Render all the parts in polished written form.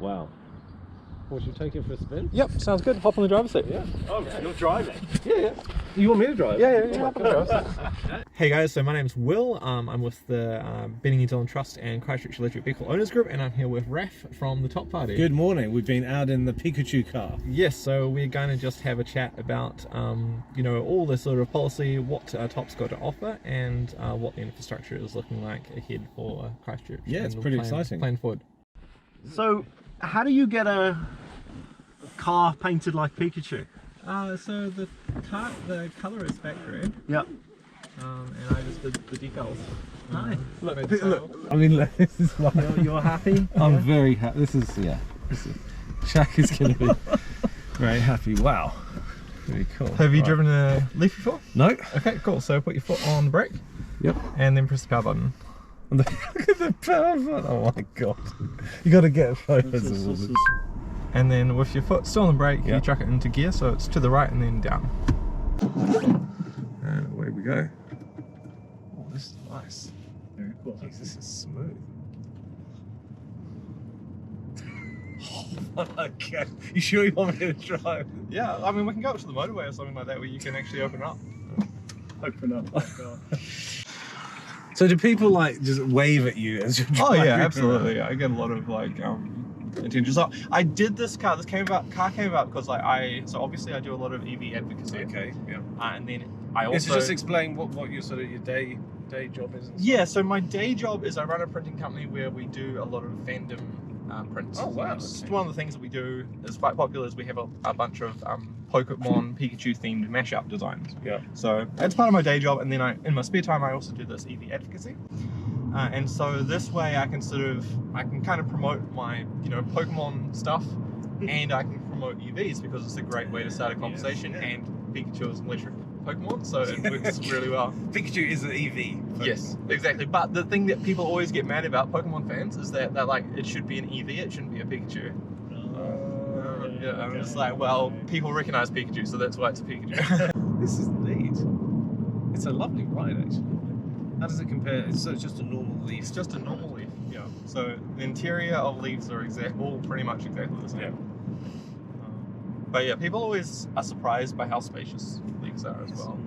Wow. Well, should we take it for a spin? Yep, sounds good. Hop on the driver's seat. Yeah. Oh, you're driving? Yeah. You want me to drive? Yeah. Hop on the driver's seat. Hey guys, so my name's Will. I'm with the Benny New Zealand Trust and Christchurch Electric Vehicle Owners Group, and I'm here with Raf from the Top Party. Good morning. We've been out in the Pikachu car. Yes, so we're going to just have a chat about, you know, all the sort of policy, what Top's got to offer, and what the infrastructure is looking like ahead for Christchurch. Yeah, it's pretty exciting. Plan forward. So, how do you get a car painted like Pikachu? So the colour is factory. Yep. And I just did the decals. Nice. Look, I mean, this is like... You're happy? I'm very happy. This is Jack is going to be very happy. Wow. Very cool. Have you driven a Leaf before? No. Okay, cool. So put your foot on the brake. Yep. And then press the power button. Look at the power button. Oh my god. You got to get photos of all this. And then with your foot still on the brake, you chuck it into gear so it's to the right and then down. And away we go. Oh, this is nice. Very cool. Jeez, this is smooth. Okay. You sure you want me to drive? Yeah, I mean we can go up to the motorway or something like that where you can actually open up. Open up. Oh god. So do people like just wave at you as you're driving? Oh yeah, absolutely. I get a lot of like attention. So I did this car. This came about because like so obviously I do a lot of EV advocacy. Okay. Yeah. And then I also So just explain what your sort of your day job is. And stuff. Yeah. So my day job is I run a printing company where we do a lot of fandom prints. Oh wow. It's one of the things that we do is quite popular. Is we have a bunch of Pokemon Pikachu themed mashup designs. Yeah. So it's part of my day job, and then in my spare time I also do this EV advocacy. And so this way I can kind of promote my, you know, Pokemon stuff, and I can promote EVs because it's a great way to start a conversation. Yes. And Pikachu is an electric Pokemon, so it works really well. Pikachu is an EV Pokemon. Yes, exactly. But the thing that people always get mad about Pokemon fans is that they're like, it should be an EV, it shouldn't be a Pikachu. Yeah, I'm just like, well, people recognize Pikachu, so that's why it's a Pikachu. This is neat. It's a lovely ride, actually. How does it compare? So it's just a normal Leaf. It's just a normal Leaf, yeah. So the interior of Leafs are all pretty much exactly the same. Yeah. But yeah, people always are surprised by how spacious Leafs are as well.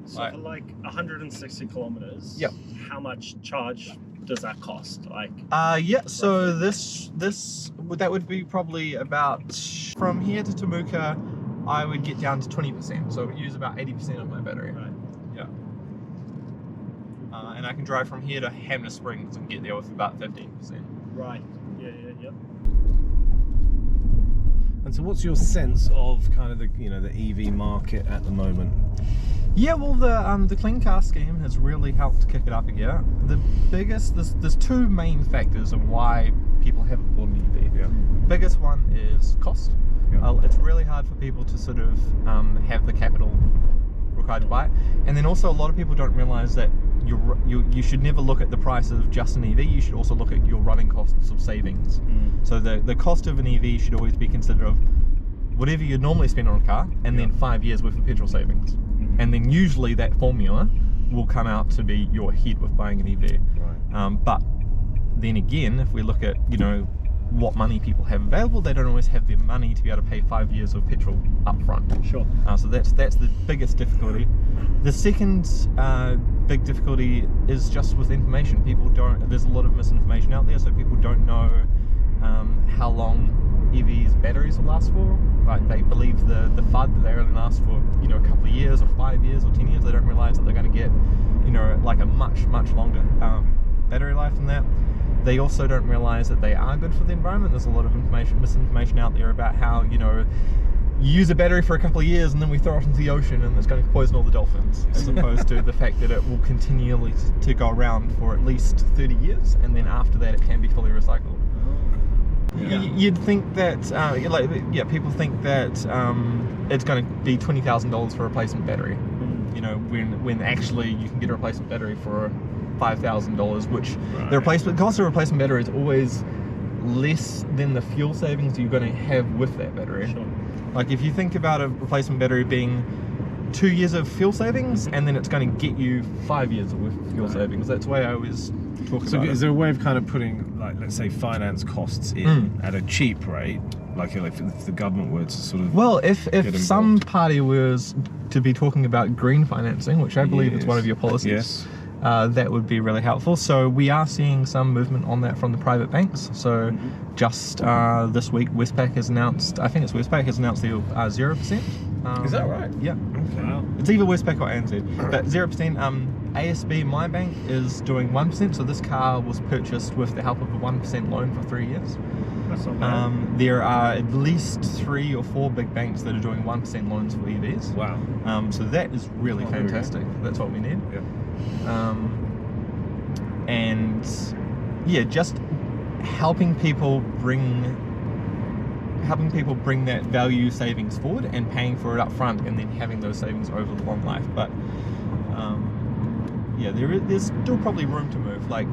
So for like 160 kilometers, yep. How much charge does that cost? Like yeah, so that would be probably about, from here to Temuka, I would get down to 20%, so it would use about 80% of my battery. Right. Yeah. And I can drive from here to Hamner Springs and get there with about 15%. Right. Yeah. And so what's your sense of kind of the EV market at the moment? Yeah, well, the clean car scheme has really helped kick it up a gear. The biggest, there's two main factors of why people haven't bought an EV. Yeah. The biggest one is cost. Yeah. It's really hard for people to sort of have the capital required to buy it. And then also a lot of people don't realize that you should never look at the price of just an EV, you should also look at your running costs of savings. So the cost of an EV should always be considered of whatever you normally spend on a car, and then 5 years worth of petrol savings. And then usually that formula will come out to be your head with buying an EV. Right. But then again, if we look at, you know, what money people have available, they don't always have the money to be able to pay 5 years of petrol up front. Sure. So that's the biggest difficulty. The second big difficulty is just with information. There's a lot of misinformation out there, so people don't know how long EVs batteries will last for. Like they believe the FUD that they're going to last for, you know, a couple of years or 5 years or 10 years. They don't realize that they're going to get, you know, like a much longer battery life than that. They also don't realize that they are good for the environment. There's a lot of misinformation out there about how, you know, you use a battery for a couple of years and then we throw it into the ocean and it's going to poison all the dolphins, as opposed to the fact that it will continually to go around for at least 30 years, and then after that it can be fully recycled. Yeah. You'd think that, people think that it's going to be $20,000 for a replacement battery, you know, when actually you can get a replacement battery for $5,000, which the cost of a replacement battery is always less than the fuel savings you're going to have with that battery. Sure. Like if you think about a replacement battery being 2 years of fuel savings, and then it's going to get you 5 years of fuel savings. That's the way I always talk So about is it. there a way of kind of putting, like, let's say, finance costs in at a cheap rate, like if the government were to sort of Well, if get some involved? party was to be talking about green financing, which I believe is one of your policies, Yes. that would be really helpful. So we are seeing some movement on that from the private banks. So just this week, Westpac has announced, I think it's Westpac has announced the 0%. Is that right? Yeah. Okay. It's either Westpac or ANZ, but 0%. ASB, my bank, is doing 1%. So this car was purchased with the help of a 1% loan for 3 years. That's not bad. There are at least 3 or 4 big banks that are doing 1% loans for EVs. Wow. So that is really Oh, there we go. fantastic. That's what we need. Yeah. And yeah, just helping people bring that value savings forward and paying for it up front, and then having those savings over the long life. But yeah, there's still probably room to move, like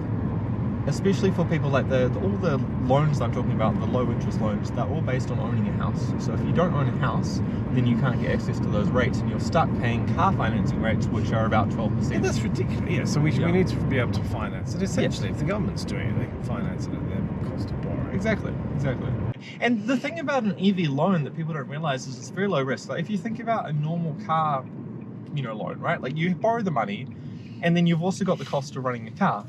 especially for people like all the loans I'm talking about, the low interest loans, they're all based on owning a house. So if you don't own a house, then you can't get access to those rates, and you're stuck paying car financing rates, which are about 12%. Yeah, that's ridiculous. Yeah, so we Yeah. need to be able to finance it. Essentially, if the government's doing it, they can finance it at their cost of borrowing. Exactly. And the thing about an EV loan that people don't realize is it's very low risk. Like if you think about a normal car, loan, right? Like you borrow the money, and then you've also got the cost of running a car.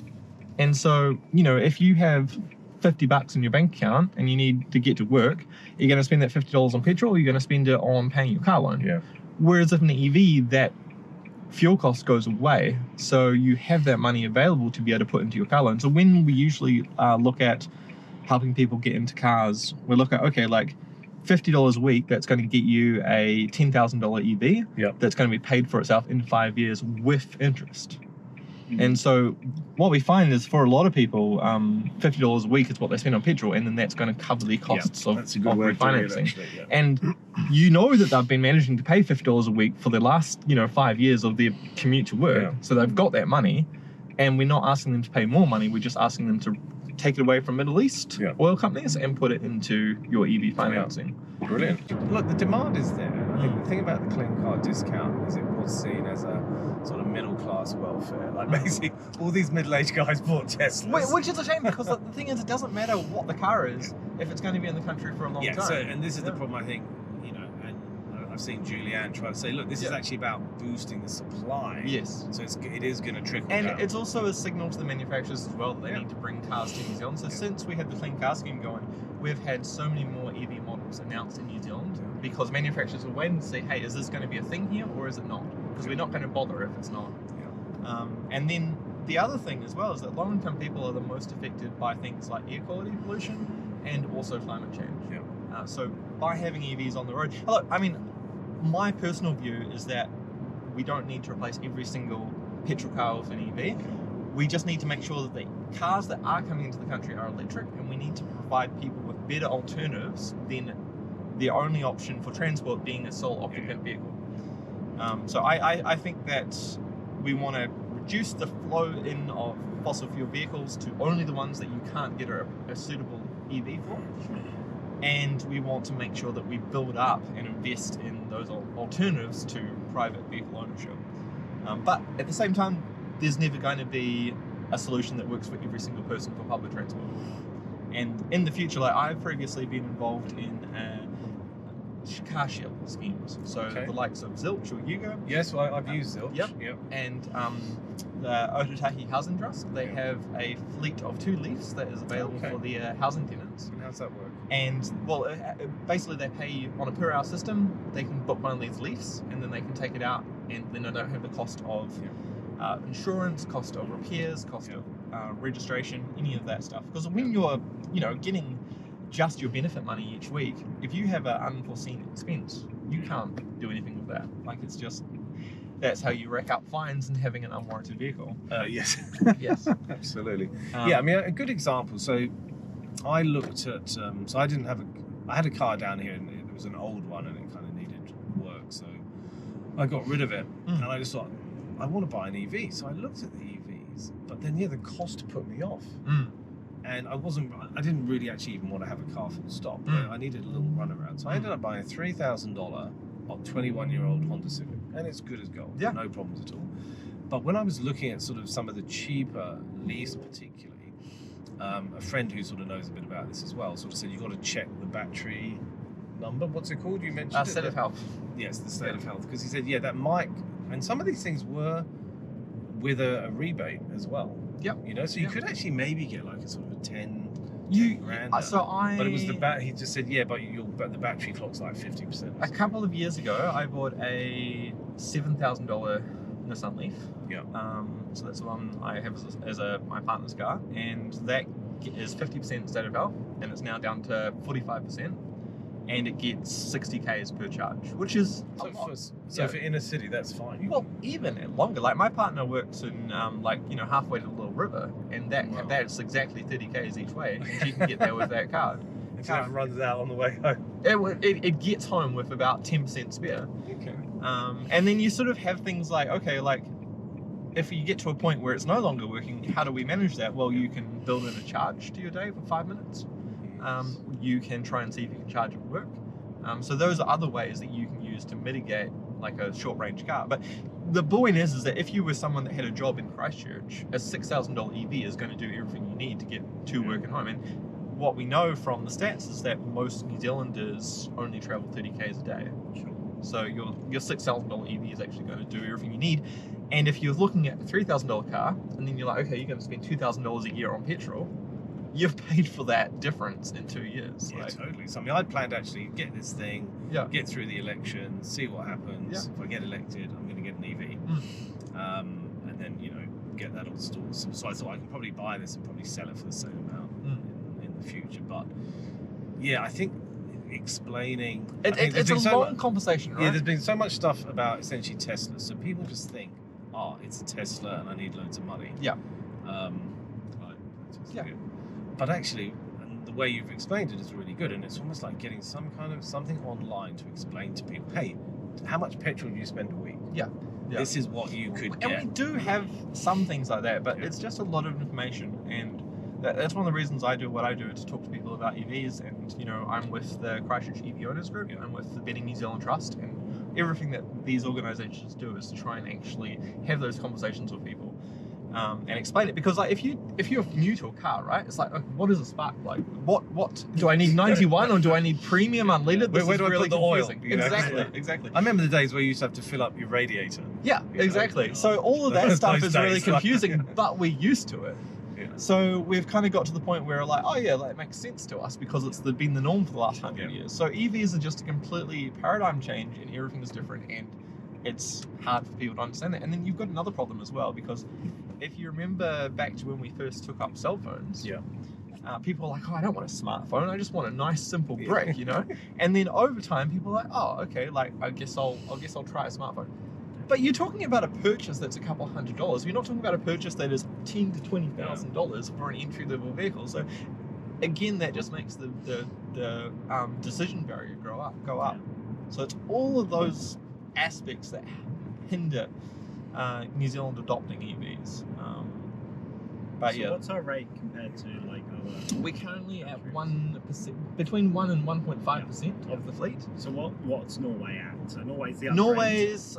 And so, if you have $50 in your bank account and you need to get to work, you're going to spend that $50 on petrol, or you're going to spend it on paying your car loan. Yeah. Whereas if an EV, that fuel cost goes away, so you have that money available to be able to put into your car loan. So when we usually look at helping people get into cars, we look at, okay, like $50 a week, that's going to get you a $10,000 EV. Yep. That's going to be paid for itself in 5 years with interest. And so what we find is for a lot of people, $50 a week is what they spend on petrol, and then that's going to cover the costs of that's a good way of doing it, refinancing. actually, yeah. And that they've been managing to pay $50 a week for the last 5 years of their commute to work. Yeah. So they've got that money, and we're not asking them to pay more money. We're just asking them to take it away from Middle East oil companies and put it into your EV financing. Brilliant. Look, the demand is there. I think the thing about the clean car discount is it was seen as a sort of middle class welfare. Like basically all these middle-aged guys bought Teslas. Which is a shame, because the thing is, it doesn't matter what the car is if it's going to be in the country for a long time. So, and this is the problem, I think, and I've seen Julianne try to say, look, this is actually about boosting the supply. Yes. So it is going to trickle And down. it's also a signal to the manufacturers as well that they need to bring cars to New Zealand. So since we had the Clean Car Scheme going, we've had so many more EV models announced in New Zealand, because manufacturers are waiting to see, hey, is this going to be a thing here or is it not? Because we're not going to bother if it's not. And then the other thing as well is that low-income people are the most affected by things like air quality pollution and also climate change. So by having EVs on the road, look, I mean, my personal view is that we don't need to replace every single petrol car with an EV. We just need to make sure that the cars that are coming into the country are electric, and we need to provide people with better alternatives than the only option for transport being a sole occupant vehicle. So I think that we want to reduce the flow in of fossil fuel vehicles to only the ones that you can't get a suitable EV for. And we want to make sure that we build up and invest in those alternatives to private vehicle ownership. But at the same time, there's never going to be a solution that works for every single person for public transport. And in the future, like I've previously been involved in car share schemes. So the likes of Zilch or Yugo. Yes, well, I've used Zilch. Yep. And the Otatahi Housing Trust, they have a fleet of 2 Leafs that is available for their housing tenants. And how's that work? And well, basically they pay on a per hour system. They can book one of these Leafs, and then they can take it out, and then they don't have the cost of insurance, cost of repairs, cost of registration, any of that stuff. Because when you're, getting just your benefit money each week, if you have an unforeseen expense, you can't do anything with that. Like it's just, that's how you rack up fines and having an unwarranted vehicle. Yes. Yes. Absolutely. I mean, a good example. So I looked at, so I had a car down here, and it was an old one, and it kind of needed work. So I got rid of it, and I just thought, I want to buy an EV. So I looked at the EVs, but then the cost put me off. And I didn't really actually even want to have a car full stop, but I needed a little runaround. So I ended up buying a $3,000 21-year-old Honda Civic, and it's good as gold. No problems at all. But when I was looking at sort of some of the cheaper lease, particularly, a friend who sort of knows a bit about this as well sort of said you've got to check the battery number. What's it called? You mentioned State of health. Yes, the state of health. Because he said, yeah, that might, and some of these things were with a rebate as well. Yep. You know, so you could actually maybe get like a sort of a 10 grand. But it was he just said, yeah, but the battery clock's like 50%. A couple of years ago, I bought a $7,000 Nissan Leaf. Yeah. So that's the one I have as my partner's car, and that is 50% state of health, and it's now down to 45%, and it gets 60 k's per charge, which is a lot. So for inner city, that's fine. Well, even longer. Like my partner works in halfway to the Little River, and that's exactly 30 k's each way. And she can get there with that car. It kind of runs out on the way home. It gets home with about 10% spare. Okay. And then you sort of have things like, okay, like if you get to a point where it's no longer working, how do we manage that? Well, you can build in a charge to your day for 5 minutes. You can try and see if you can charge it at work. So those are other ways that you can use to mitigate like a short range car. But the point is that if you were someone that had a job in Christchurch, a $6,000 EV is going to do everything you need to get to work and home. And what we know from the stats is that most New Zealanders only travel 30 k's a day. Sure. So your $6,000 EV is actually going to do everything you need. And if you're looking at a $3,000 car, and then you're like, okay, you're going to spend $2,000 a year on petrol, you've paid for that difference in 2 years. Yeah, totally. So I mean, I'd planned to actually get this thing, get through the election, see what happens. Yeah. If I get elected, I'm going to get an EV, and then get that all stored. So I thought I can probably buy this and probably sell it for the same amount in the future. But yeah, I think explaining it's a long conversation, right? Yeah, there's been so much stuff about essentially Tesla, so people just think, oh, it's a Tesla and I need loads of money. Yeah. But actually, and the way you've explained it is really good, and it's almost like getting some kind of something online to explain to people, hey, how much petrol do you spend a week? Yeah. This is what you could get. And we do have some things like that, but it's just a lot of information, and that's one of the reasons I do what I do, to talk to people about EVs. And I'm with the Christchurch EV Owners Group, I'm with the Betting New Zealand Trust, and everything that these organisations do is to try and actually have those conversations with people. And explain it, because like if you're new to a car, right, it's like, what is a spark like? What do I need 91 or do I need premium unleaded? Where do I put the oil? Exactly. I remember the days where you used to have to fill up your radiator. Yeah, exactly. So all of that stuff is really confusing, but we're used to it. Yeah. So we've kind of got to the point where we're like, oh yeah, that makes sense to us because it's been the norm for the last 100 years. So EVs are just a completely paradigm change, and everything is different, and it's hard for people to understand that. And then you've got another problem as well, because if you remember back to when we first took up cell phones, people were like, oh, I don't want a smartphone, I just want a nice simple brick, And then over time, people are like, oh, okay, like I guess I'll try a smartphone. But you're talking about a purchase that's a couple $100. You're not talking about a purchase that is $10,000 to $20,000 for an entry level vehicle. So again, that just makes the decision barrier go up. So it's all of those aspects that hinder New Zealand adopting EVs. So what's our rate compared to like other? We're currently at 1%, between 1 and 1.5% of the fleet. So what's Norway at? So Norway's the Norway's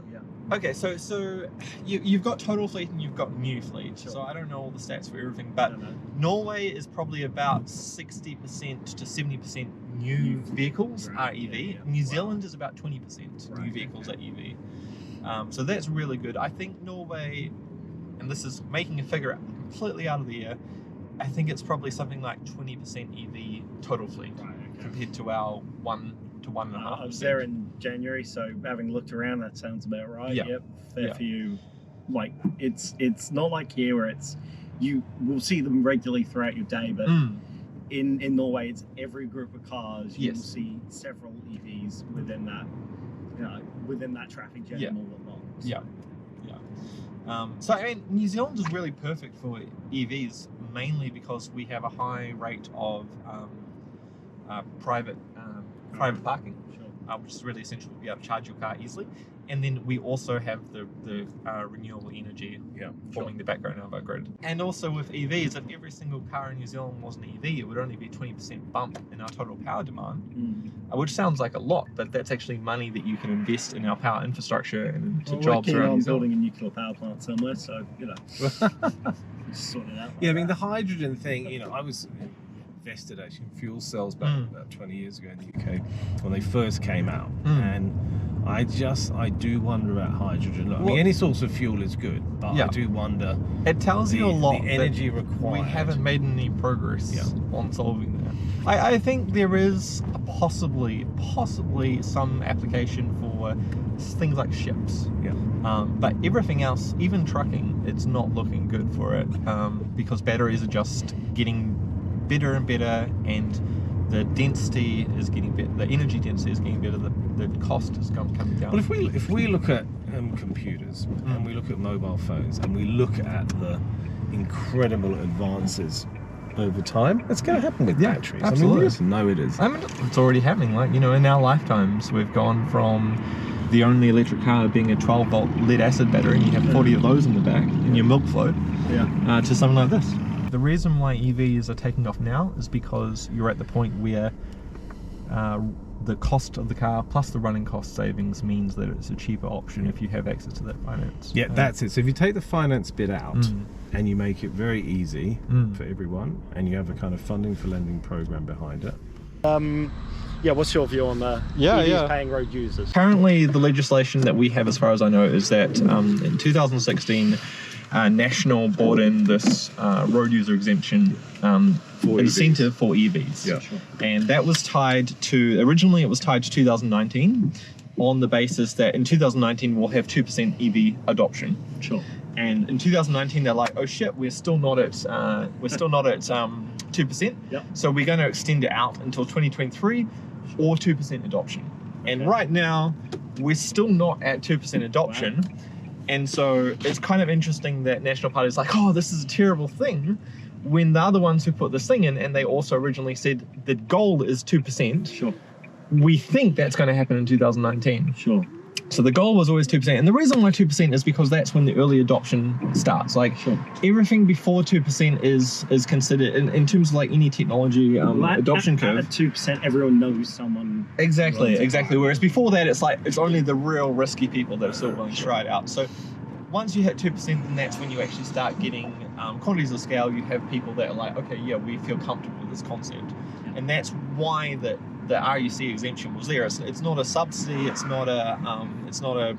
okay. So you've got total fleet and you've got new fleet. Sure. So I don't know all the stats for everything, but Norway is probably about 60% to 70% new vehicles are EV. New Zealand is about 20% new vehicles are EV. So that's really good. I think Norway, and this is making a figure completely out of the air, I think it's probably something like 20% EV total fleet compared to our 1 to 1.5%. I was there in January, so having looked around, that sounds about right. Yep, fair for you. Like it's not like here where you will see them regularly throughout your day, but in Norway, it's every group of cars. You will see several EVs within that traffic jam or whatnot. So. So I mean, New Zealand is really perfect for EVs, mainly because we have a high rate of private parking. Sure. which is really essential to be able to charge your car easily. And then we also have the renewable energy forming the background of our grid. And also with EVs, if every single car in New Zealand was an EV, it would only be 20% bump in our total power demand, which sounds like a lot, but that's actually money that you can invest in our power infrastructure and into jobs around New Zealand. Building a nuclear power plant somewhere, so, you know, just sort it out. Yeah, I mean, the hydrogen thing, you know, I was invested actually in fuel cells back about 20 years ago in the UK when they first came out, and I do wonder about hydrogen. Look, I mean, any source of fuel is good, but I do wonder. It tells you a lot. The energy required. We haven't made any progress on solving that. I think there is possibly some application for things like ships. But everything else, even trucking, it's not looking good for it, because batteries are just getting better and better, and the density is getting better. The energy density is getting better. The cost is coming down. Well, if we look at computers and we look at mobile phones and we look at the incredible advances over time, it's going to happen with batteries. Absolutely. I mean, we just know it is. I mean, it's already happening. Like, you know, in our lifetimes, we've gone from the only electric car being a 12-volt lead acid battery, and you have 40 of those in the back in your milk float, to something like this. The reason why EVs are taking off now is because you're at the point where the cost of the car plus the running cost savings means that it's a cheaper option if you have access to that finance. Yeah, that's it. So if you take the finance bit out and you make it very easy for everyone, and you have a kind of funding for lending program behind it. What's your view on the EVs paying road users? Currently, the legislation that we have, as far as I know, is that in 2016, National brought in this road user exemption incentive for EVs. Yeah, sure. And that was tied to, originally it was tied to 2019 on the basis that in 2019 we'll have 2% EV adoption. Sure. And in 2019 they're like, oh shit, we're still not at 2%. Yep. So we're going to extend it out until 2023 or 2% adoption. And right now we're still not at 2% adoption. Wow. And so it's kind of interesting that National Party is like, oh, this is a terrible thing, when they're the ones who put this thing in, and they also originally said the goal is 2%. Sure. We think that's going to happen in 2019. Sure. So the goal was always 2%. And the reason why 2% is because that's when the early adoption starts. Like, everything before 2% is considered, in terms of like any technology adoption curve. At 2%, everyone knows someone. Exactly. Whereas before that, it's like, it's only the real risky people that are still willing to try it out. So once you hit 2%, then that's when you actually start getting quantities of scale. You have people that are like, okay, yeah, we feel comfortable with this concept. And that's why the RUC exemption was there. It's not a subsidy. It's not a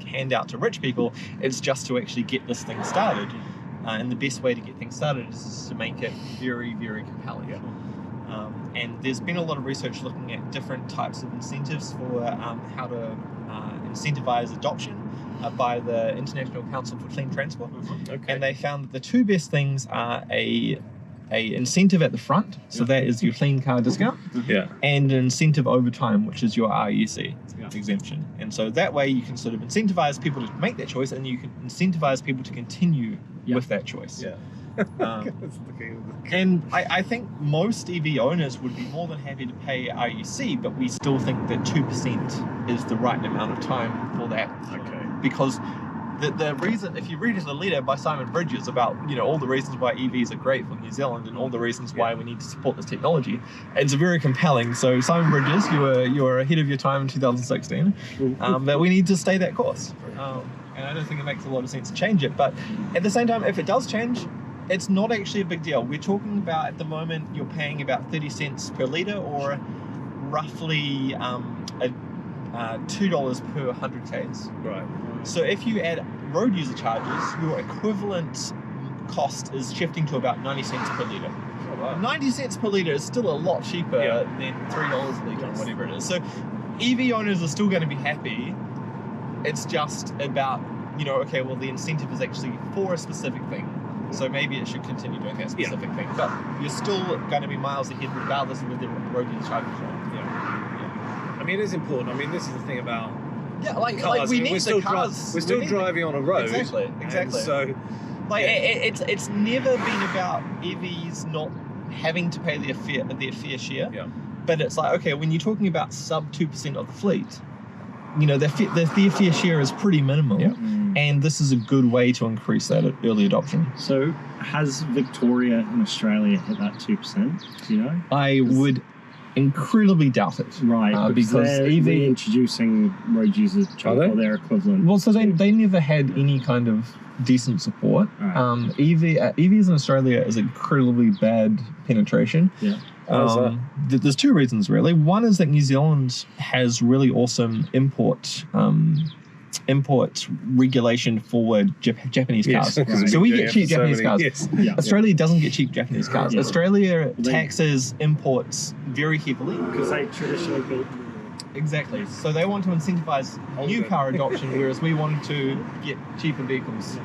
handout to rich people. It's just to actually get this thing started. And the best way to get things started is to make it very, very compelling. And there's been a lot of research looking at different types of incentives for how to incentivize adoption by the International Council for Clean Transport. And they found that the two best things are a incentive at the front, so that is your clean car discount, and an incentive over time, which is your RUC exemption. And so that way you can sort of incentivize people to make that choice, and you can incentivize people to continue with that choice. And I think most EV owners would be more than happy to pay RUC, but we still think that 2% is the right amount of time for that. Because the reason, if you read the letter by Simon Bridges about, you know, all the reasons why EVs are great for New Zealand and all the reasons why we need to support this technology, it's very compelling. So Simon Bridges, you were ahead of your time in 2016, but we need to stay that course. And I don't think it makes a lot of sense to change it. But at the same time, if it does change, it's not actually a big deal. We're talking about, at the moment, you're paying about 30 cents per litre, or roughly $2 per 100 Ks. Right. So if you add road user charges, your equivalent cost is shifting to about 90 cents per litre. 90 cents per litre is still a lot cheaper than $3 a litre, or whatever it is. So EV owners are still going to be happy. It's just about, you know, okay, well, the incentive is actually for a specific thing. So maybe it should continue doing that specific thing. But you're still going to be miles ahead regardless of whether the road user charges are. I mean, it is important. I mean, this is the thing about like cars. we need we're still cars. We're still driving on a road. Exactly. So, like, it's never been about EVs not having to pay their fair share. But it's like, okay, when you're talking about sub 2% of the fleet, you know, their fair share is pretty minimal. Yeah. And this is a good way to increase that early adoption. So has Victoria in Australia hit that 2%? Do you know? I would incredibly doubt it. Right, because they're EV reintroducing road users charge or their equivalent. Well, so they never had any kind of decent support. Right. EVs in Australia is incredibly bad penetration. Yeah. There's two reasons really. One is that New Zealand has really awesome import regulation for Japanese cars. Yes, So we get cheap Japanese cars. Yes. Yeah. Australia doesn't get cheap Japanese cars. Yeah. Australia taxes imports very heavily. Because they traditionally built. Exactly. So they want to incentivize new car adoption, whereas we want to get cheaper vehicles.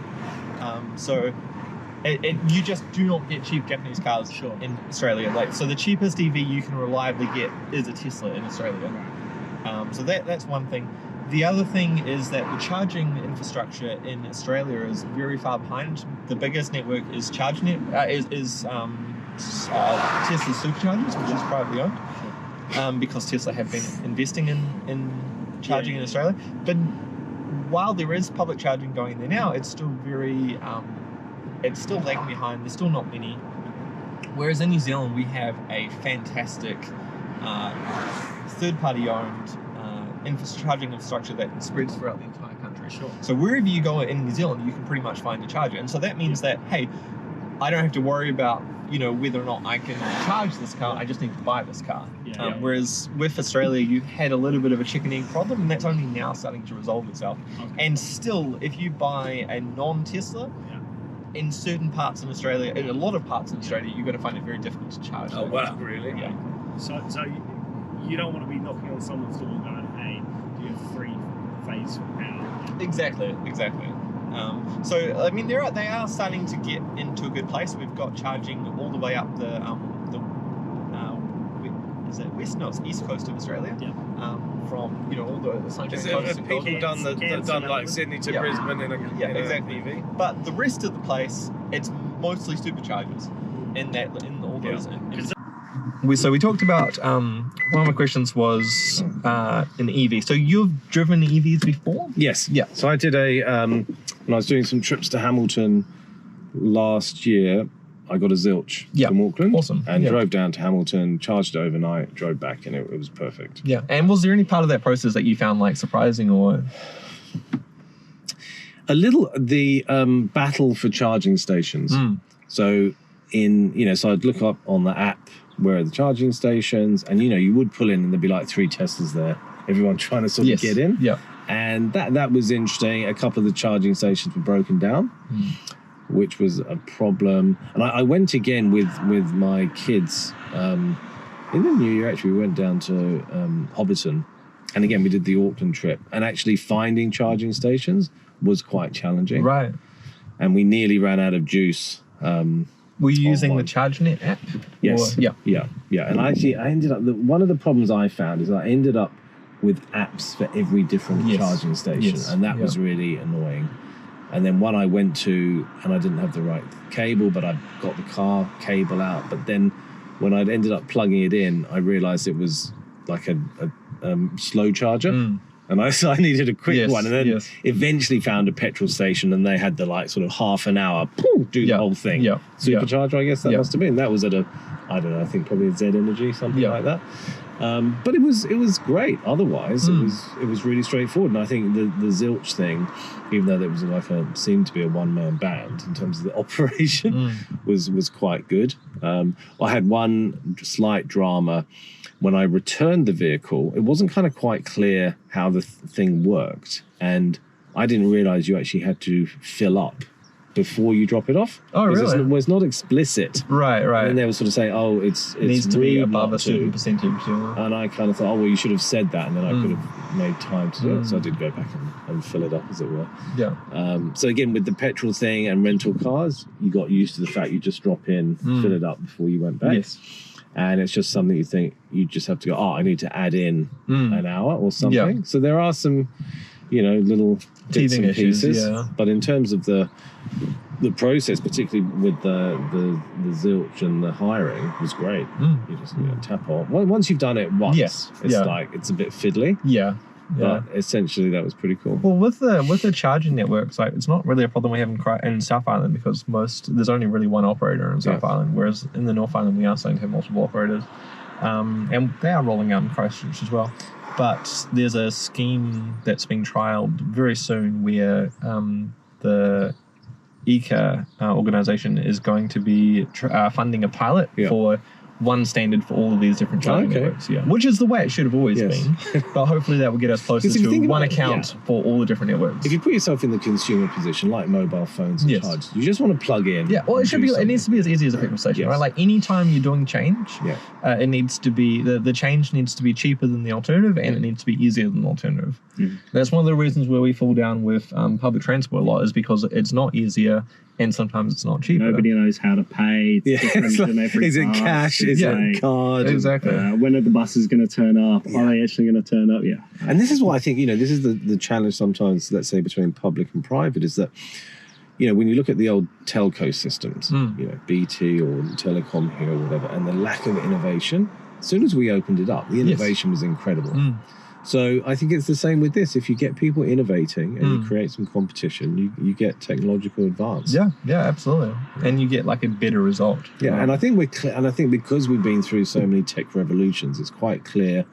You just do not get cheap Japanese cars in Australia. So the cheapest EV you can reliably get is a Tesla in Australia. So that's one thing. The other thing is that the charging infrastructure in Australia is very far behind. The biggest network is Tesla's superchargers, which is privately owned, because Tesla have been investing in charging in Australia. But while there is public charging going there now, it's still very it's still lagging behind. There's still not many. Whereas in New Zealand, we have a fantastic third-party owned charging infrastructure that spreads throughout the entire country. So wherever you go in New Zealand, you can pretty much find a charger. And so that means that, hey, I don't have to worry about, you know, whether or not I can charge this car. I just need to buy this car. Whereas with Australia, you had a little bit of a chicken egg problem, and that's only now starting to resolve itself. And still, if you buy a non-Tesla, in certain parts in Australia, in a lot of parts in Australia, you're going to find it very difficult to charge. Oh, wow, really? Yeah. So you don't want to be knocking on someone's door going, hey, do you have 3-phase power? Exactly. So I mean, they are starting to get into a good place. We've got charging all the way up the is it west? No, it's east coast of Australia. Yeah. From all the Sunshine Coast. Have people done like Sydney to Brisbane in a exactly. EV? But the rest of the place, it's mostly superchargers in all those. So we talked about one of my questions was an EV. So you've driven EVs before? Yes. Yeah. So I did when I was doing some trips to Hamilton last year, I got a Zilch from Auckland. Awesome. And drove down to Hamilton, charged it overnight, drove back, and it was perfect. Yeah. And was there any part of that process that you found like surprising or? A little, the battle for charging stations. So so I'd look up on the app where are the charging stations, and you would pull in and there'd be like 3 Teslas there, everyone trying to sort of get in. Yeah. And that was interesting. A couple of the charging stations were broken down, which was a problem. And I went again with my kids in the new year. Actually, we went down to Hobbiton, and again we did the Auckland trip. And actually finding charging stations was quite challenging. Right. And we nearly ran out of juice. Were you using the ChargeNet app? Yes. Yeah. And actually, I ended up. One of the problems I found is I ended up with apps for every different charging station, and that was really annoying. And then one I went to, and I didn't have the right cable, but I got the car cable out. But then when I'd ended up plugging it in, I realised it was like a slow charger. And I needed a quick one, and then eventually found a petrol station, and they had the like sort of half an hour do the whole thing. Supercharger, I guess that must have been. That was at I don't know, I think probably a Z Energy, something like that. But it was great. Otherwise, it was really straightforward. And I think the Zilch thing, even though there was seemed to be a one-man band in terms of the operation, was quite good. I had one slight drama. When I returned the vehicle, it wasn't kind of quite clear how the thing worked. And I didn't realize you actually had to fill up before you drop it off. Oh, really? It's not explicit. Right. And they were sort of saying, it needs to be above a certain percentage. And I kind of thought, you should have said that, and then I could have made time to do it. So I did go back and fill it up, as it were. Yeah. So again, with the petrol thing and rental cars, you got used to the fact you just drop in, fill it up before you went back. Yes. And it's just something you think you just have to go, I need to add in an hour or something. Yeah. So there are some, little bits and pieces. Yeah. But in terms of the the process, particularly with the zilch and the hiring, was great. You just tap on. Once you've done it once, it's like it's a bit fiddly. Yeah. But essentially, that was pretty cool. Well, with the charging networks, like it's not really a problem we have in South Island because there's only really one operator in South Island, whereas in the North Island we are starting to have multiple operators, and they are rolling out in Christchurch as well. But there's a scheme that's being trialled very soon where the EECA organisation is going to be funding a pilot for one standard for all of these different charging networks, which is the way it should have always been. But hopefully that will get us closer to one account for all the different networks. If you put yourself in the consumer position, like mobile phones and chargers, you just want to plug in. Yeah, well, it needs to be as easy as a petrol station, right? Like any time you're doing change, it needs to be the change needs to be cheaper than the alternative, and it needs to be easier than the alternative. That's one of the reasons where we fall down with public transport a lot, is because it's not easier. And sometimes it's not cheaper. Nobody knows how to pay. It's different in every is it cash? Is it card? Exactly. When are the buses going to turn up? Are they actually going to turn up? Yeah. And this is what I think, this is the challenge sometimes, let's say, between public and private, is that, when you look at the old telco systems, BT or Telecom here or whatever, and the lack of innovation, as soon as we opened it up, the innovation was incredible. So I think it's the same with this. If you get people innovating and you create some competition, you get technological advance. Yeah, absolutely. And you get like a better result. Yeah, and I think because we've been through so many tech revolutions, it's quite clear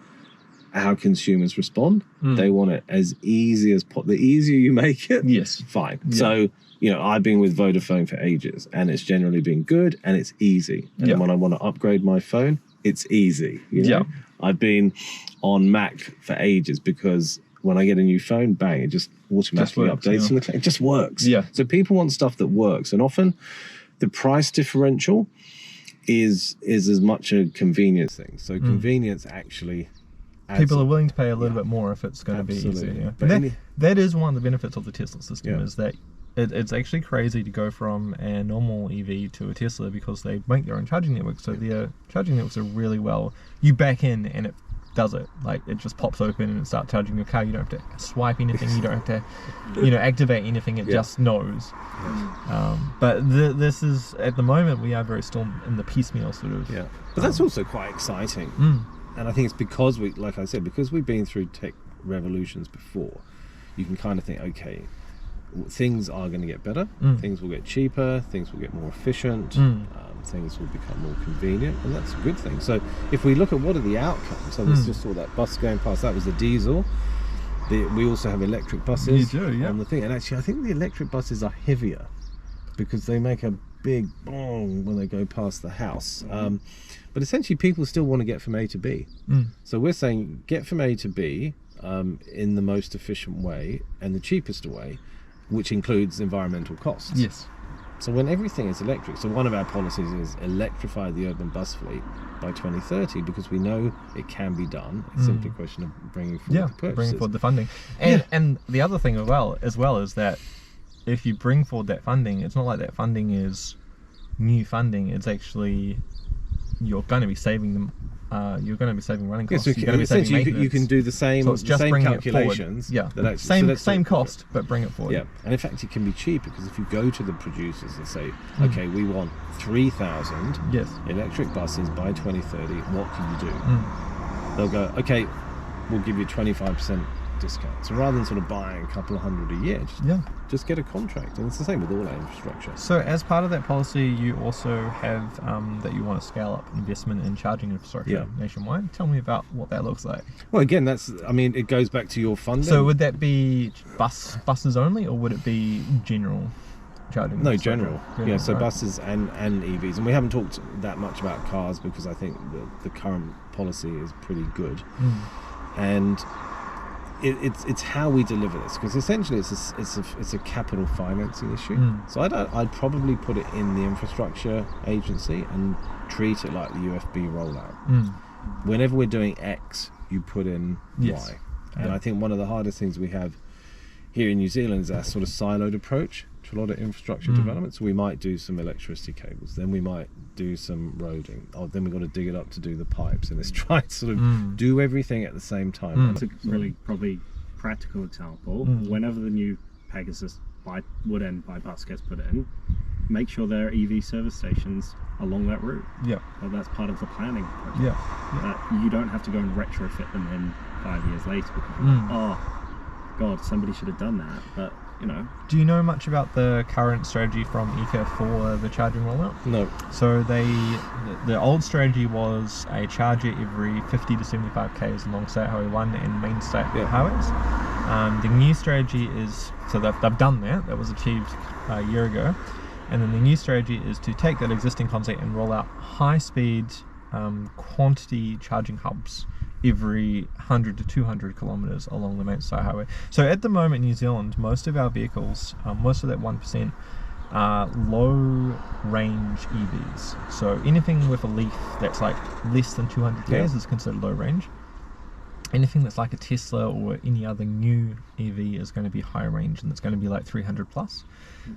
how consumers respond. They want it as easy as possible. The easier you make it, fine. Yeah. So, I've been with Vodafone for ages, and it's generally been good and it's easy. And when I want to upgrade my phone, it's easy. I've been on Mac for ages because when I get a new phone, bang, it just automatically updates from the cloud. It just works. Yeah. So people want stuff that works, and often the price differential is as much a convenience thing. So convenience actually people are willing to pay a little bit more if it's going to be easier. Yeah. But that is one of the benefits of the Tesla system, is that it's actually crazy to go from a normal EV to a Tesla because they make their own charging network. So their charging networks are really you back in and it does it. Like it just pops open and it starts charging your car. You don't have to swipe anything. You don't have to, activate anything. It just knows. But this is, at the moment, we are very still in the piecemeal sort of. Yeah. But that's also quite exciting. And I think it's because because we've been through tech revolutions before, you can kind of think, okay, things are going to get better, things will get cheaper, things will get more efficient, things will become more convenient, and that's a good thing. So if we look at what are the outcomes, so let's just saw that bus going past, that was the diesel. We also have electric buses on the thing, and actually I think the electric buses are heavier because they make a big bong when they go past the house. But essentially people still want to get from A to B. So we're saying get from A to B in the most efficient way and the cheapest way, which includes environmental costs. Yes. So when everything is electric, so one of our policies is electrify the urban bus fleet by 2030 because we know it can be done. It's simply a question of bringing forward the purchases. Bringing forward the funding. And the other thing as well is that if you bring forward that funding, it's not like that funding is new funding. It's actually, you're going to be saving them. You're going to be saving running costs. So you're going to be saving maintenance. You can do the same, so it's just same calculations. Same cost, but bring it forward. Yeah, and in fact, it can be cheaper because if you go to the producers and say, okay, we want 3,000 electric buses by 2030, what can you do? They'll go, okay, we'll give you 25% discount. So rather than sort of buying a couple of hundred a year, just get a contract. And it's the same with all our infrastructure. So as part of that policy, you also have that you want to scale up investment in charging infrastructure nationwide. Tell me about what that looks like. Well, again, it goes back to your funding. So would that be buses only, or would it be general charging? No, general. Yeah, so buses and EVs. And we haven't talked that much about cars because I think the current policy is pretty good. And it's how we deliver this, because essentially it's a capital financing issue. So I'd probably put it in the infrastructure agency and treat it like the UFB rollout. Whenever we're doing X, you put in Y. And I think one of the hardest things we have here in New Zealand is our sort of siloed approach to a lot of infrastructure development. So we might do some electricity cables, then we might do some roading, then we've got to dig it up to do the pipes, and it's trying to sort of do everything at the same time. It's a really probably practical example. Whenever the new wood end bypass gets put in, make sure there are EV service stations along that route. Yeah. That's part of the planning project. Yeah. You don't have to go and retrofit them in 5 years later because oh god, somebody should have done that. But you know. Do you know much about the current strategy from EECA for the charging rollout? No. So the old strategy was a charger every 50 to 75 k's along State Highway 1 and main state highways. The new strategy is, so they've done that. That was achieved a year ago. And then the new strategy is to take that existing concept and roll out high-speed quantity charging hubs every 100 to 200 kilometres along the main state highway. So at the moment in New Zealand, most of our vehicles, most of that 1%, are low-range EVs. So anything with a leaf that's like less than 200 k's is considered low range. Anything that's like a Tesla or any other new EV is going to be high range, and it's going to be like 300 plus.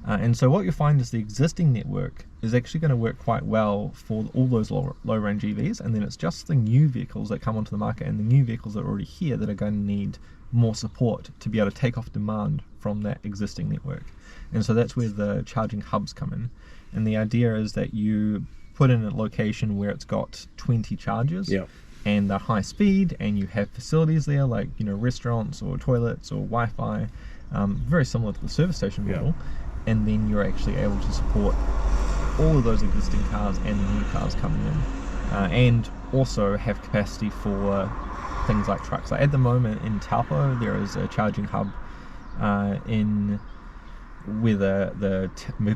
And so what you find is the existing network is actually going to work quite well for all those low range EVs, and then it's just the new vehicles that come onto the market and the new vehicles that are already here that are going to need more support to be able to take off demand from that existing network. And so that's where the charging hubs come in. And the idea is that you put in a location where it's got 20 chargers. And they're high speed, and you have facilities there like, you know, restaurants or toilets or Wi-Fi, very similar to the service station model. And then you're actually able to support all of those existing cars and the new cars coming in, and also have capacity for things like trucks. Like at the moment in Taupo, there is a charging hub in where the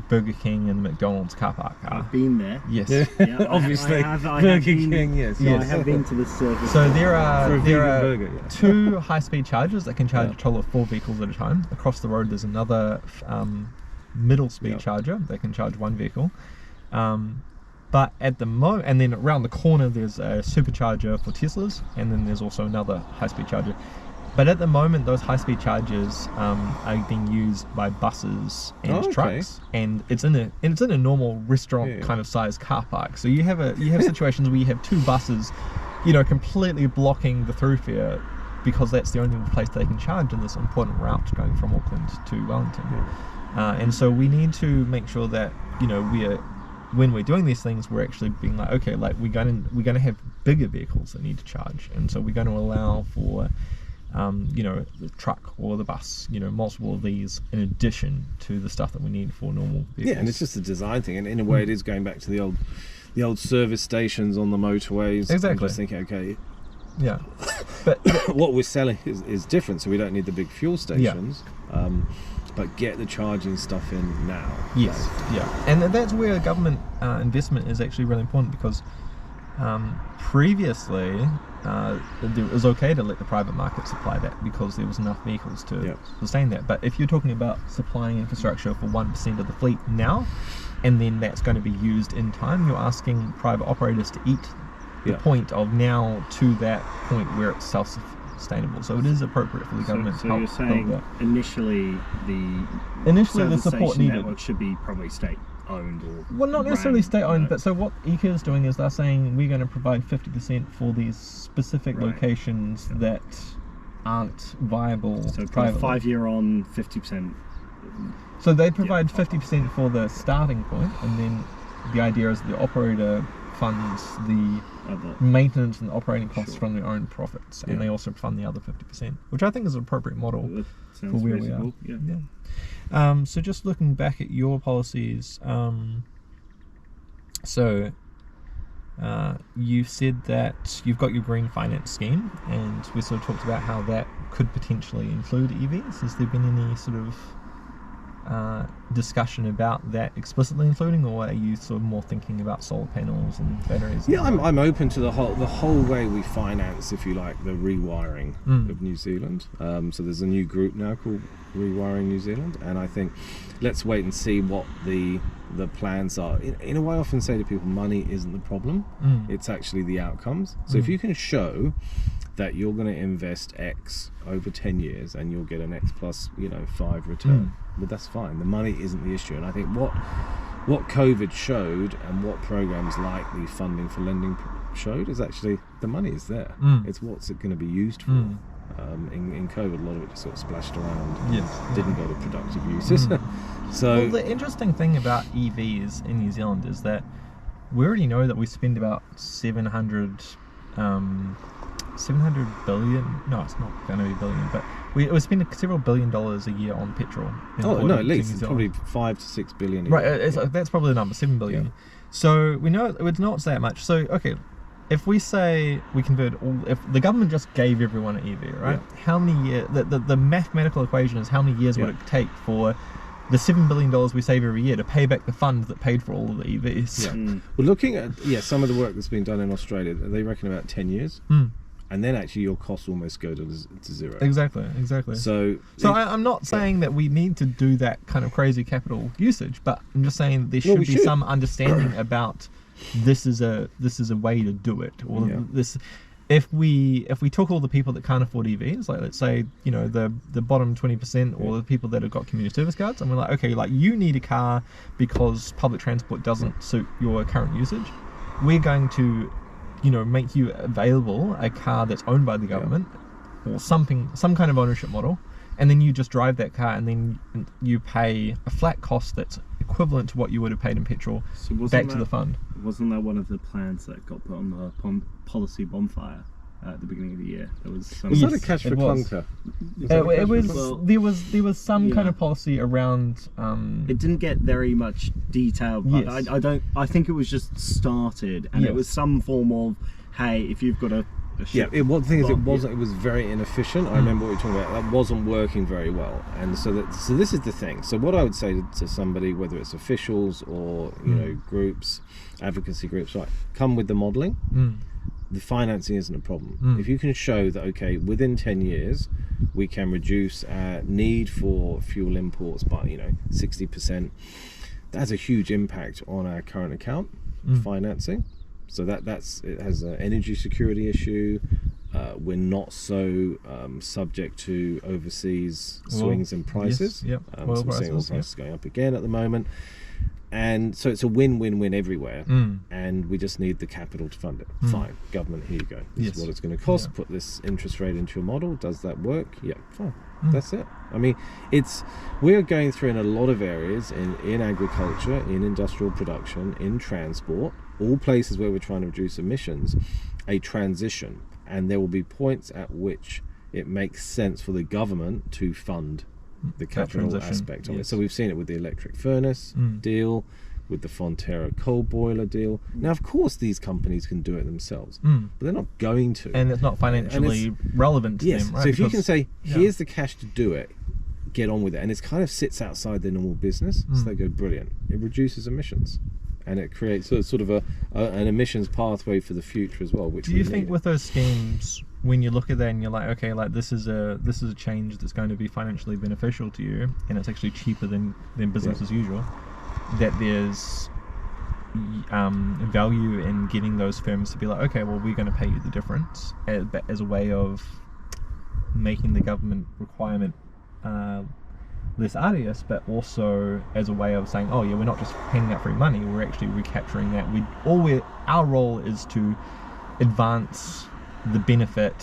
Burger King and McDonald's car park are. I've been there. Yes. Yeah, Obviously. I have Burger been, King, yes. I have been to the service. So there are burger, 2 high-speed chargers that can charge a total of 4 vehicles at a time. Across the road there's another middle speed charger that can charge 1 vehicle. But at the moment, and then around the corner there's a supercharger for Teslas, and then there's also another high-speed charger. But at the moment, those high-speed chargers are being used by buses and trucks, and it's in a normal restaurant kind of sized car park. So you have situations where you have 2 buses, you know, completely blocking the thoroughfare because that's the only place they can charge in this important route going from Auckland to Wellington. And so we need to make sure that, you know, when we're doing these things, we're actually being like, okay, like we're going to have bigger vehicles that need to charge, and so we're going to allow for you know, the truck or the bus, you know, multiple of these in addition to the stuff that we need for normal vehicles. Yeah, and it's just a design thing, and in a way it is going back to the old service stations on the motorways. Exactly. I'm just thinking, okay, but what we're selling is different, so we don't need the big fuel stations, but get the charging stuff in now. Yes, and that's where government investment is actually really important, because previously it was okay to let the private market supply that because there was enough vehicles to sustain that. But if you're talking about supplying infrastructure for 1% of the fleet now, and then that's going to be used in time, you're asking private operators to eat the point of now to that point where it's self-sustainable. So it is appropriate for the government to help. So you're saying initially the support needed network should be probably state owned, or well, not necessarily state owned, but so what EECA is doing is they're saying we're going to provide 50% for these specific locations that aren't viable. So privately. 5 year on 50%. So they provide 50% for the starting point, and then the idea is the operator funds the maintenance and operating costs from their own profits, and they also fund the other 50%, which I think is an appropriate model for where reasonable. we are. So just looking back at your policies, you said that you've got your green finance scheme, and we sort of talked about how that could potentially include EVs. Has there been any sort of discussion about that explicitly including, or are you sort of more thinking about solar panels and batteries? Yeah, I'm open to the whole way we finance, if you like, the rewiring of New Zealand. So there's a new group now called Rewiring New Zealand, and I think let's wait and see what the plans are. In a way, I often say to people, money isn't the problem, it's actually the outcomes. So if you can show that you're going to invest X over 10 years and you'll get an X plus 5 return, but that's fine. The money isn't the issue. And I think what COVID showed, and what programs like the funding for lending showed, is actually the money is there. It's what's it going to be used for. In COVID, a lot of it just sort of splashed around. Yes. Didn't go to productive uses. So well, the interesting thing about EVs in New Zealand is that we already know that we spend about 700 billion. No, it's not going to be billion, but we spend several $billion a year on petrol. At least it's probably 5 to 6 billion. Right, that's probably the number, 7 billion. Yeah. So we know it's not that much. So okay, if we say we convert all, if the government just gave everyone an EV, right? Yeah. How many years? The mathematical equation is how many years would it take for the $7 billion we save every year to pay back the funds that paid for all of the EVs? Yeah. Well, looking at some of the work that's been done in Australia, they reckon about 10 years. And then actually your costs almost go to zero. Exactly. So I'm not saying that we need to do that kind of crazy capital usage, but I'm just saying there should be some understanding about this is a way to do it. Or this, if we took all the people that can't afford EVs, like let's say the bottom 20% or the people that have got community service cards, and we're like, okay, like you need a car because public transport doesn't suit your current usage, we're going to make you available a car that's owned by the government or some kind of ownership model, and then you just drive that car and then you pay a flat cost that's equivalent to what you would have paid in petrol back to the fund. Wasn't that one of the plans that got put on the policy bonfire at the beginning of the year? Was that a cash for clunker? There was some kind of policy around. It didn't get very much detail. Yes. I think it was just started, and it was some form of, hey, if you've got a ship. It was very inefficient. I remember what we were talking about. That wasn't working very well, and so this is the thing. So what I would say to somebody, whether it's officials or groups, advocacy groups, right, come with the modelling. The financing isn't a problem. If you can show that, okay, within 10 years, we can reduce our need for fuel imports by, 60%, that has a huge impact on our current account financing. So it has an energy security issue. We're not so subject to overseas swings in prices. Yes, so we're seeing oil prices going up again at the moment. And so it's a win-win-win everywhere, and we just need the capital to fund it. Fine, government, here you go. This is what it's going to cost. Put this interest rate into your model. Does that work? Yeah, fine. That's it. I mean, we're going through in a lot of areas, in agriculture, in industrial production, in transport, all places where we're trying to reduce emissions, a transition. And there will be points at which it makes sense for the government to fund the capital aspect of it. So we've seen it with the electric furnace deal, with the Fonterra coal boiler deal. Now, of course, these companies can do it themselves, but they're not going to. And it's not financially relevant to them, right? So if you can say, here's the cash to do it, get on with it, and it kind of sits outside their normal business, so they go, brilliant. It reduces emissions. And it creates sort of an emissions pathway for the future as well. Do you think with those schemes, when you look at that and you're like, okay, like this is a change that's going to be financially beneficial to you, and it's actually cheaper than business as usual, that there's value in getting those firms to be like, okay, well, we're going to pay you the difference as a way of making the government requirement less arduous, but also as a way of saying, oh yeah, we're not just handing out free money, we're actually recapturing that. Our role is to advance the benefit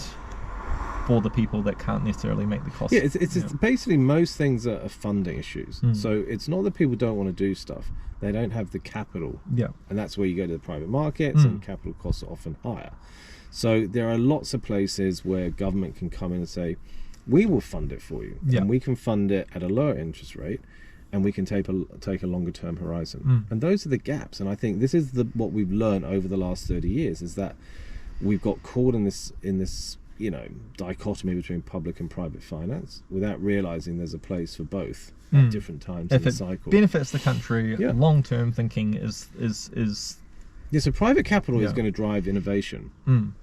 for the people that can't necessarily make the cost. Yeah, it's basically most things are funding issues. So it's not that people don't want to do stuff, they don't have the capital. Yeah. And that's where you go to the private markets, and capital costs are often higher. So there are lots of places where government can come in and say, we will fund it for you, and we can fund it at a lower interest rate, and we can take a longer term horizon. And those are the gaps. And I think this is what we've learned over the last 30 years is that we've got caught in this dichotomy between public and private finance without realizing there's a place for both at different times in the cycle. If it benefits the country, long term thinking is so private capital is going to drive innovation.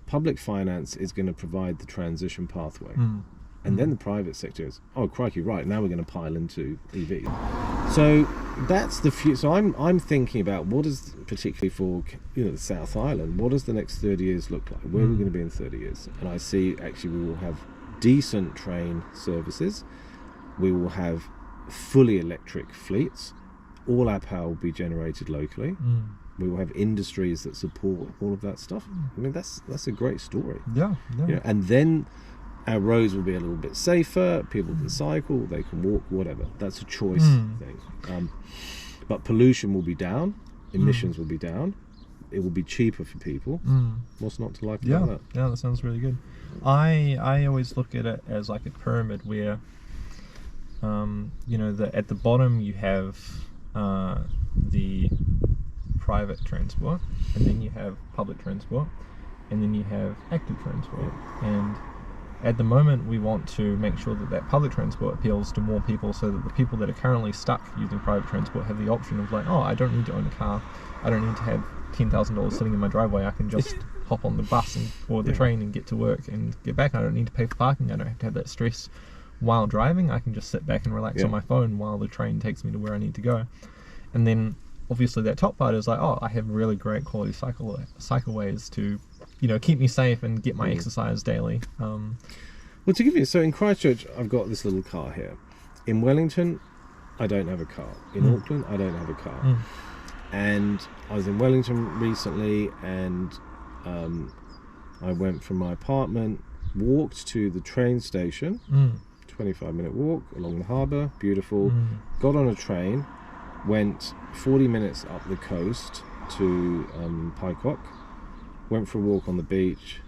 Public finance is going to provide the transition pathway. And then the private sector is, oh crikey, right, now we're going to pile into EV. So that's the future. So I'm thinking about what is, particularly for the South Island, what does the next 30 years look like? Where are we going to be in 30 years? And I see actually we will have decent train services. We will have fully electric fleets. All our power will be generated locally. We will have industries that support all of that stuff. I mean, that's a great story. Yeah. And then our roads will be a little bit safer, people can cycle, they can walk, whatever. That's a choice thing. But pollution will be down, emissions will be down, it will be cheaper for people. What's not to like about that? Yeah, that sounds really good. I always look at it as like a pyramid where, you know, at the bottom you have the private transport, and then you have public transport, and then you have active transport. And at the moment we want to make sure that public transport appeals to more people, so that the people that are currently stuck using private transport have the option of like, oh, I don't need to own a car, I don't need to have $10,000 sitting in my driveway, I can just hop on the bus or the train and get to work and get back. I don't need to pay for parking, I don't have to have that stress while driving, I can just sit back and relax on my phone while the train takes me to where I need to go. And then obviously that top part is like, oh, I have really great quality cycleways to, you know, keep me safe and get my exercise daily. Well, to give you, so in Christchurch, I've got this little car here. In Wellington, I don't have a car. In Auckland, I don't have a car. And I was in Wellington recently, and I went from my apartment, walked to the train station, 25-minute walk along the harbour, beautiful, got on a train, went 40 minutes up the coast to Paikok, went for a walk on the beach,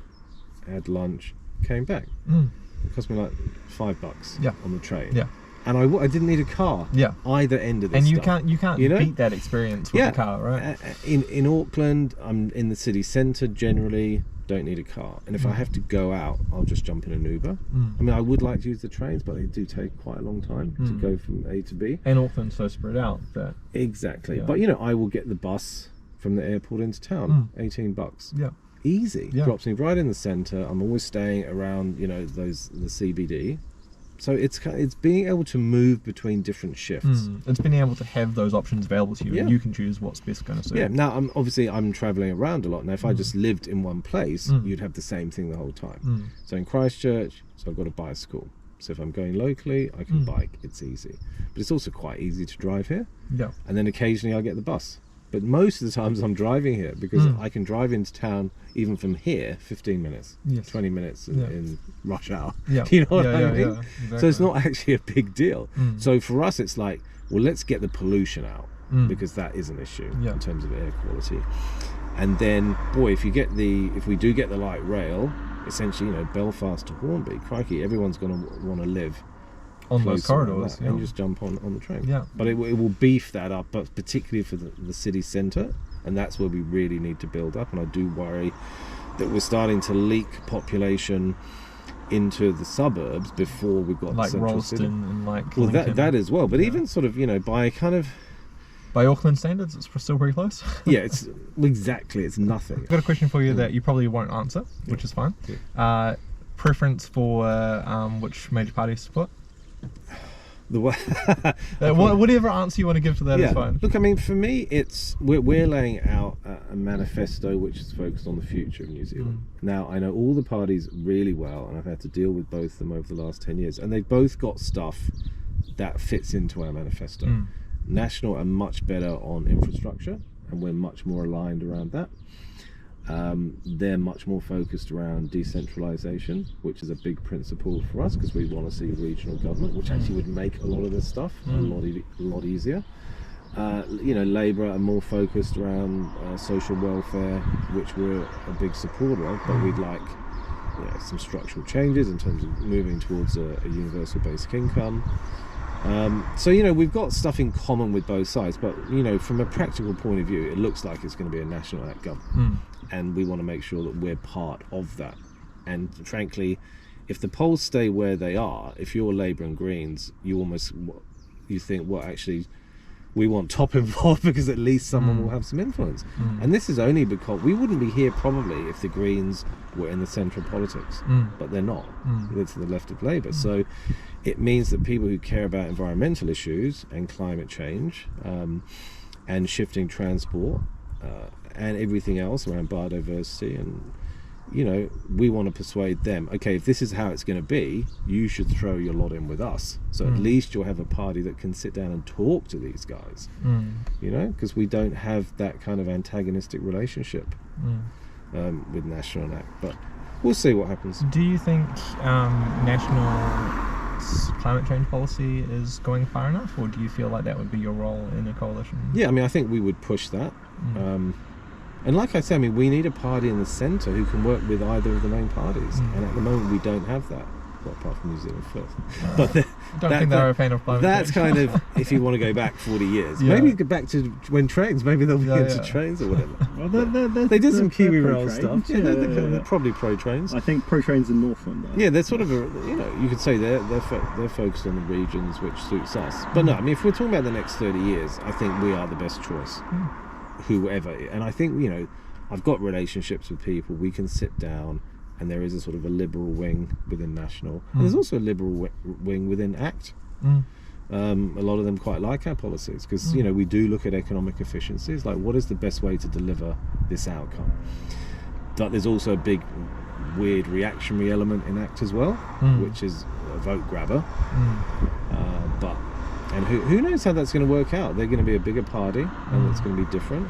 had lunch, came back. It cost me like $5 on the train. And I didn't need a car. Either end of this. And you stuff. can't You know? beat that experience with a car, right? In Auckland, I'm in the city centre generally. Don't need a car, and if I have to go out, I'll just jump in an Uber. I mean, I would like to use the trains, but they do take quite a long time to go from A to B. And Auckland's so spread out that exactly. But you know, I will get the bus from the airport into town, $18. Easy. Drops me right in the centre. I'm always staying around, you know, the CBD. So it's being able to move between different shifts. It's being able to have those options available to you, and you can choose what's best going to suit. Now I'm travelling around a lot. Now if I just lived in one place, you'd have the same thing the whole time. So in Christchurch, so I've got a bicycle. So if I'm going locally, I can bike. It's easy, but it's also quite easy to drive here. And then occasionally I get the bus. But most of the times I'm driving here because I can drive into town even from here 15 minutes, 20 minutes in rush hour. You know what I mean? Exactly. So it's not actually a big deal. So for us, it's like, well, let's get the pollution out because that is an issue in terms of air quality. And then, boy, if we do get the light rail, essentially, you know, Belfast to Hornby, crikey, everyone's going to want to live on those corridors and just jump on the train. But it will beef that up, but particularly for the city centre, and that's where we really need to build up. And I do worry that we're starting to leak population into the suburbs before we've got like the central Ralston city. And like well, Lincoln. that as well, but even sort of, you know, by Auckland standards, it's still pretty close. it's exactly, it's nothing. I've got a question for you that you probably won't answer, which is fine. Preference for which major party to support? Whatever answer you want to give to that is fine. Look, I mean, for me, we're laying out a manifesto which is focused on the future of New Zealand. Now, I know all the parties really well, and I've had to deal with both of them over the last 10 years, and they've both got stuff that fits into our manifesto. National are much better on infrastructure, and we're much more aligned around that. They're much more focused around decentralisation, which is a big principle for us because we want to see regional government, which actually would make a lot of this stuff a lot easier. You know, Labour are more focused around social welfare, which we're a big supporter of, but we'd like some structural changes in terms of moving towards a universal basic income. So, you know, we've got stuff in common with both sides, but, you know, from a practical point of view, it looks like it's going to be a national act government. And we want to make sure that we're part of that. And frankly, if the polls stay where they are, if you're Labour and Greens, you think, well, actually, we want top involved because at least someone will have some influence. And this is only because we wouldn't be here probably if the Greens were in the centre of politics, but they're not. They're to the left of Labour. So it means that people who care about environmental issues and climate change and shifting transport and everything else around biodiversity, and, you know, we want to persuade them, okay, if this is how it's going to be, you should throw your lot in with us. So at least you'll have a party that can sit down and talk to these guys, you know, because we don't have that kind of antagonistic relationship with National and ACT. But we'll see what happens. Do you think national climate change policy is going far enough, or do you feel like that would be your role in a coalition? Yeah, I mean, I think we would push that. And like I said, I mean, we need a party in the centre who can work with either of the main parties. And at the moment, we don't have that. Well, apart from New Zealand first. But I don't think they're a fan of climate That's change. kind of, if you want to go back 40 years. Yeah. Maybe go back to when trains, maybe they'll be into trains or whatever. Well, They did some Kiwi Rail pro-trains. stuff. Yeah, they're probably pro-trains. I think pro-trains in Northland, though. Yeah, they're sort of, you could say they're focused on the regions which suits us. But no, I mean, if we're talking about the next 30 years, I think we are the best choice. Whoever. And I think, I've got relationships with people. We can sit down, and there is a sort of a liberal wing within National. And there's also a liberal wing within ACT. A lot of them quite like our policies because, we do look at economic efficiencies, like what is the best way to deliver this outcome. But there's also a big, weird reactionary element in ACT as well, which is a vote grabber. And who knows how that's going to work out? They're going to be a bigger party, and it's going to be different.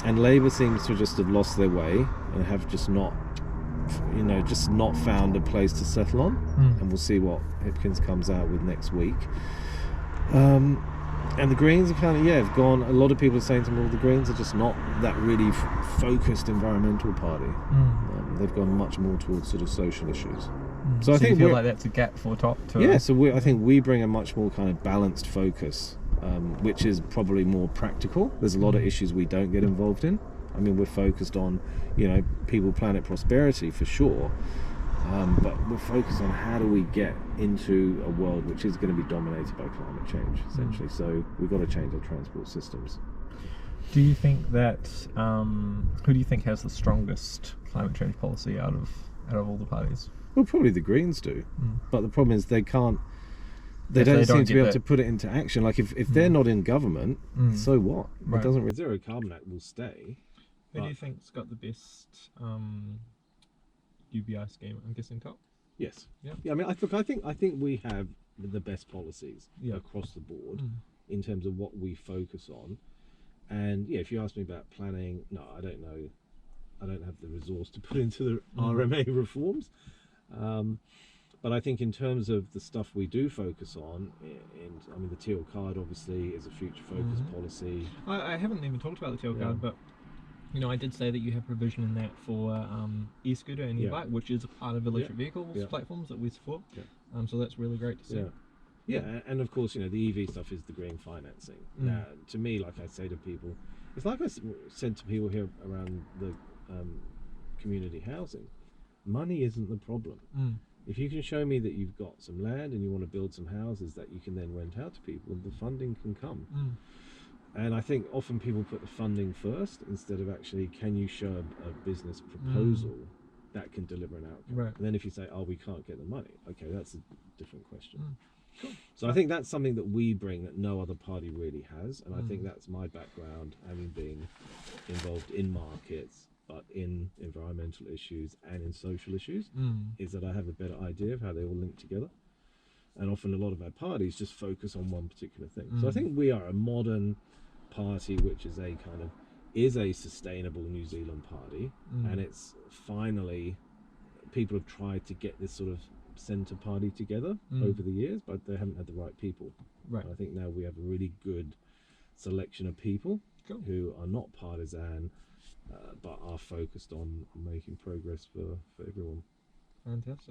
And Labour seems to just have lost their way and have just not found a place to settle on. And we'll see what Hipkins comes out with next week. And the Greens are kind of, have gone. A lot of people are saying to me, well, the Greens are just not that really focused environmental party. They've gone much more towards sort of social issues. So I think you feel like that's a gap for top. I think we bring a much more kind of balanced focus, which is probably more practical. There's a lot of issues we don't get involved in. I mean, we're focused on, people, planet, prosperity for sure. But we're focused on how do we get into a world which is going to be dominated by climate change, essentially. So we've got to change our transport systems. Do you think that, who do you think has the strongest climate change policy out of all the parties? Well, probably the Greens do. But the problem is they don't seem to be able to put it into action. Like if they're not in government, so what? It doesn't. Zero Carbon Act will stay. Who do you think's got the best UBI scheme? I'm guessing top. Yes. Yeah. I mean, I think we have the best policies across the board in terms of what we focus on. And if you ask me about planning, no, I don't know. I don't have the resource to put into the RMA reforms. But I think in terms of the stuff we do focus on, and I mean the teal card obviously is a future focus policy. I haven't even talked about the teal card, but I did say that you have provision in that for e-scooter and e-bike, which is a part of electric vehicles platforms that we support. So that's really great to see. Yeah, and of course, the EV stuff is the green financing. Now, to me, like I say to people, it's like I said to people here around the community housing, money isn't the problem. If you can show me that you've got some land and you want to build some houses that you can then rent out to people, the funding can come. And I think often people put the funding first instead of actually, can you show a business proposal that can deliver an outcome? And then if you say, oh, we can't get the money, okay, that's a different question. Cool. So I think that's something that we bring that no other party really has, and I think that's my background, having been involved in markets, but in environmental issues and in social issues, is that I have a better idea of how they all link together. And often a lot of our parties just focus on one particular thing. So I think we are a modern party which is a sustainable New Zealand party, and it's finally, people have tried to get this sort of centre party together over the years, but they haven't had the right people. And I think now we have a really good selection of people who are not partisan, but are focused on making progress for everyone. Fantastic.